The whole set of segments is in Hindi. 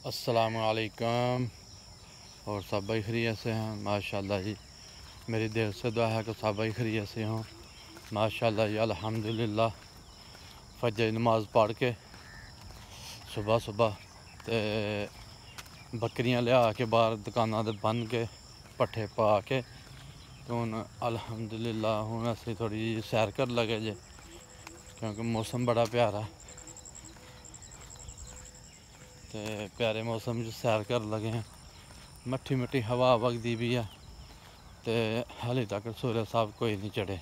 अस्सलामुअलैकुम। और सब भाई खैरियत से हैं? माशाल्लाह जी, मेरी दिल से दुआ है कि सब भाई खैरियत से हों। माशाल्लाह जी, अल्हम्दुलिल्लाह। फजर नमाज पढ़ के सुबह सुबह ते बकरियां लिया के बाहर दुकाना दे बन के पट्ठे पा के तो हुण अल्हम्दुलिल्लाह हुण असीं थोड़ी सैर कर लगे जे, क्योंकि मौसम बड़ा प्यारा ते प्यारे मौसम च सैर कर लगे हैं। मट्ठी मट्ठी हवा वगदी भी है ते हाले तक सूर्य साहब कोई नहीं चढ़े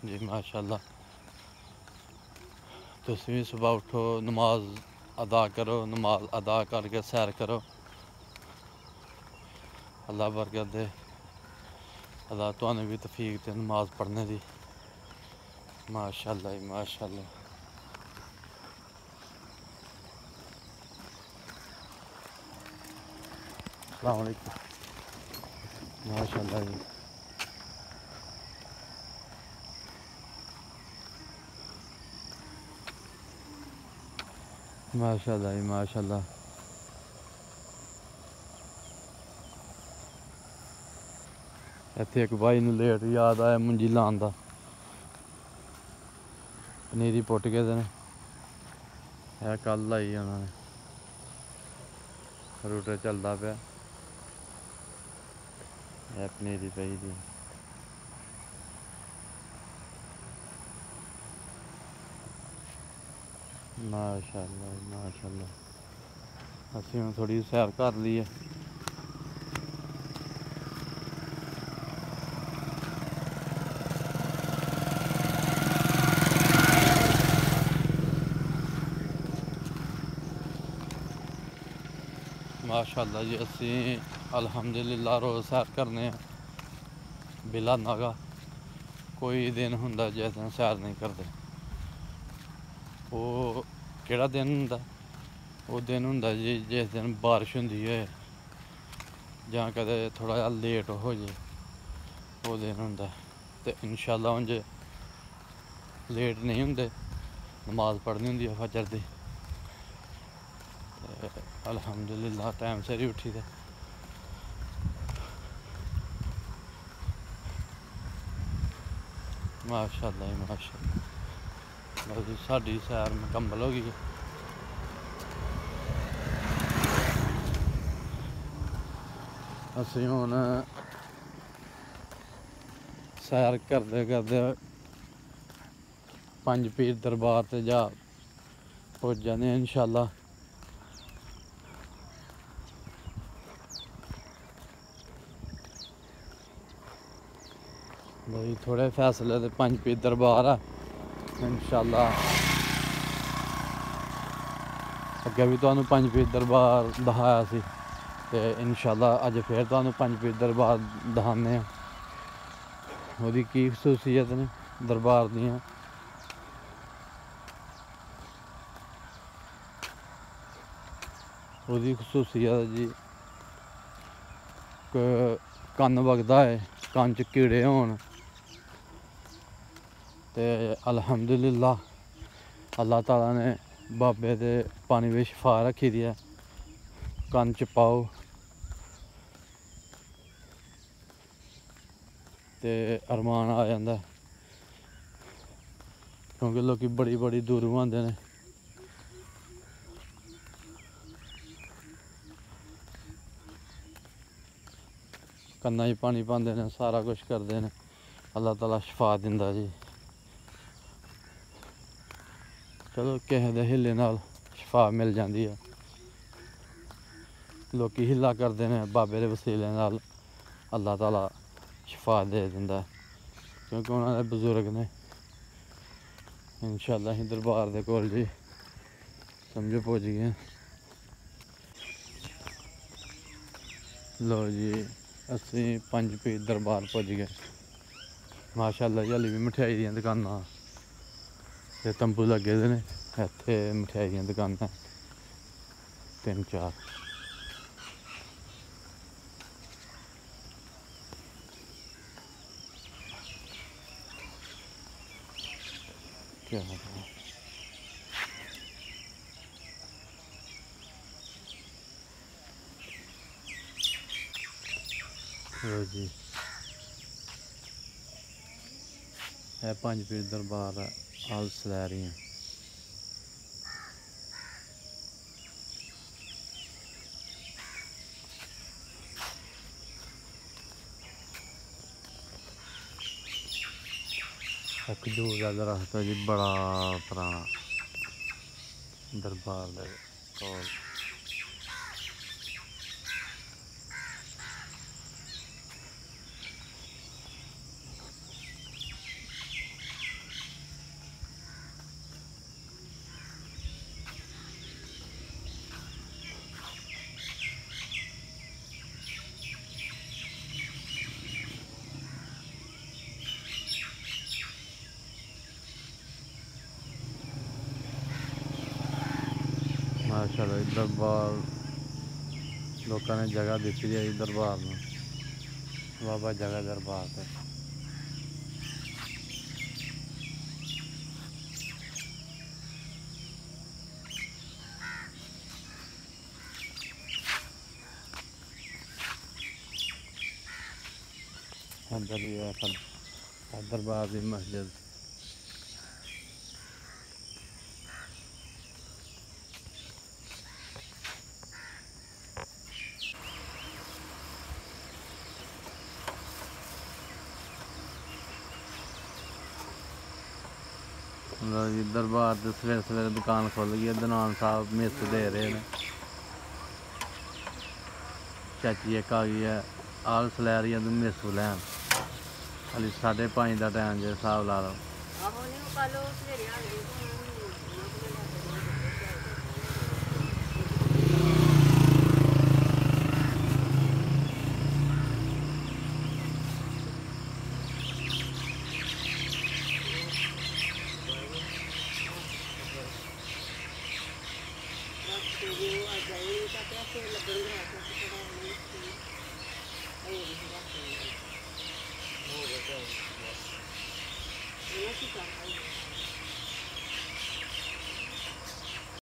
जी। माशाल्लाह, तुसीं भी सुबह उठो, नमाज अदा करो, नमाज अदा करके सैर करो। अल्लाह बरकत दे, अल्लाह तुहानूं भी तौफीक दे नमाज पढ़ने दी। माशाल्लाह जी माशाल्लाह। अस्सलाम वालेकुम। माशाल्लाह जी, माशाल्लाह जी माशाल्लाह। इत्थे एक भाई नूं लेट याद आया मुंजी लान दा। पनीरी पुट्ट के ने कल लाई उन्होंने, रूटर चलता पाया, पनीरी पई दी। माशाल्लाह माशाल्लाह। असीं हुण थोड़ी सैर कर ली है। माशाल्लाह जी, असीं अल्हम्दुलिल्लाह रोज़ सैर करने बिला नागा। कोई दिन हुंदा जिस दिन सैर नहीं करते। वो केड़ा दिन हुंदा? वो दिन हुंदा जी जिस दिन बारिश हुंदी होए जां कदे थोड़ा जिहा लेट हो जाए, वो दिन हुंदा। ते इंशाअल्लाह हुण जे लेट नहीं हुंदे, नमाज पढ़नी हुंदी है फजर दी, अल्हम्दुलिल्लाह टाइम सिर ही उठी दे। माशाल्लाह जी माशाल्लाह। बस जी, साडी सैर मुकम्मल हो गई है। असीं हुण सैर करदे करदे पंज पीर दरबार ते जा पुज्ज जाने इंशाअल्लाह। भाई थोड़े फैसले ते पंज पीर दरबार है इंशाअल्लाह। अग्गे भी तुहानूं पंज पीर दरबार दखाया सी ते इंशाअल्लाह अज फिर तुहानूं पंज पीर दरबार दखाने आं। ओहदी की खसूसियत ने दरबार दियां, ओहदी खसूसियत जी कन्न वगदा है, कन्न च कीड़े होन ते अल्हम्दुलिल्लाह अल्लाह ताला ने बाबे दे पानी बिच शफा रखी दी है। कन्न च पाओ ते अरमान आ जांदा, क्योंकि लोग बड़ी बड़ी दूरों आंदे ने। कन्ना च पानी पांदे ने, सारा कुछ करते हैं। अल्लाह ताला शफा दिंदा जी। चलो किसे दे हीले नाल शफा मिल जाती है। लोग हीला करते हैं, बाबे दे वसीले नाल अल्लाह ताला शफा दे दिंदा, क्योंकि उन्होंने बजुर्ग ने। इंशाअल्लाह असीं दरबार दे कोल जी समझो पुज्ज गए। लो जी, असीं पंज पीर दरबार पुज्ज गए। माशाअल्लाह जी, हल्ली भी मठेआई दियां दुकानां ते तंबू लगे दे ने। इत्थे मठेआई दियां दुकानां तिन चार। क्या लो जी है पंज पीर दरबार आल सलैरियां। खजूर का दरख्त है जी बड़ा पुराना दरबार दे कोल। माशाल्लाह दरबार लोगों ने जगह दी है दरबार में बाबा जगह दरबार पे। अंदर भी है दरबार की मस्जिद। दरबार से सवेरे सवेरे दुकान खुल गई है। दनान साहब मिस दे रहे हैं। चाची एक आ गई है आल सलैरिया तो मिस लैन हाली 5:30 का टाइम जो हिसाब ला लो। Ini sih